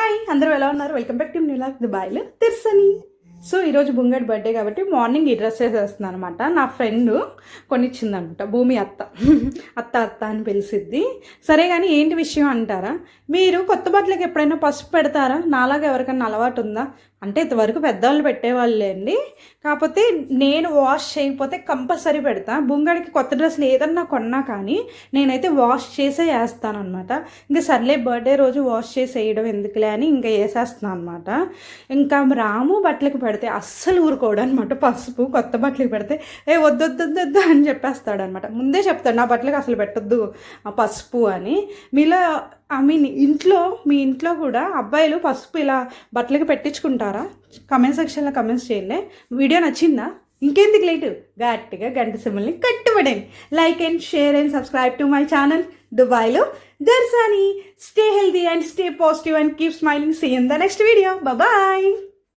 Hi అందరూ ఎలా ఉన్నారు? వెల్కమ్ బ్యాక్ టు న్యూ లాగ్ దుబాయ్లో తెర్సని. సో ఈరోజు బుంగడి బర్త్డే కాబట్టి మార్నింగ్ ఈ డ్రెస్ వేసేస్తున్నాను అనమాట. నా ఫ్రెండ్ కొనిచ్చిందనమాట, భూమి అత్త అత్త అత్త అని పిలిచిద్ది. సరే కానీ ఏంటి విషయం అంటారా? మీరు కొత్త బట్టలకి ఎప్పుడైనా పసుపు పెడతారా? నాలాగా ఎవరికైనా అలవాటు ఉందా అంటే ఇంతవరకు పెద్దవాళ్ళు పెట్టేవాళ్ళే అండి. కాకపోతే నేను వాష్ చేయకపోతే కంపల్సరీ పెడతా. బుంగడికి కొత్త డ్రెస్సులు ఏదన్నా కొన్నా కానీ నేనైతే వాష్ చేసే వేస్తాను అనమాట. ఇంకా సర్లే బర్త్డే రోజు వాష్ చేసి వేయడం ఎందుకులే అని ఇంకా వేసేస్తున్నాను అనమాట. ఇంకా రాము బట్టలకి పెడితే అస్సలు ఊరుకోవడం అనమాట. పసుపు కొత్త బట్టలకి పెడితే వద్దొద్దొద్దొద్దు అని చెప్పేస్తాడు అనమాట. ముందే చెప్తాడు నా బట్టలకి అసలు పెట్టొద్దు పసుపు అని. మీలో మీ ఇంట్లో కూడా అబ్బాయిలు పసుపు ఇలా బట్టలకి పెట్టించుకుంటారా? కమెంట్ సెక్షన్లో కమెంట్స్ చేయండి. వీడియో నచ్చిందా? ఇంకెందుకు లేటు గట్టిగా గంట సింబల్ని కట్టుబడండి. Like and share and subscribe to my channel దుబాయ్లో Darshani. Stay healthy and stay positive and keep smiling. See in the next video. Bye.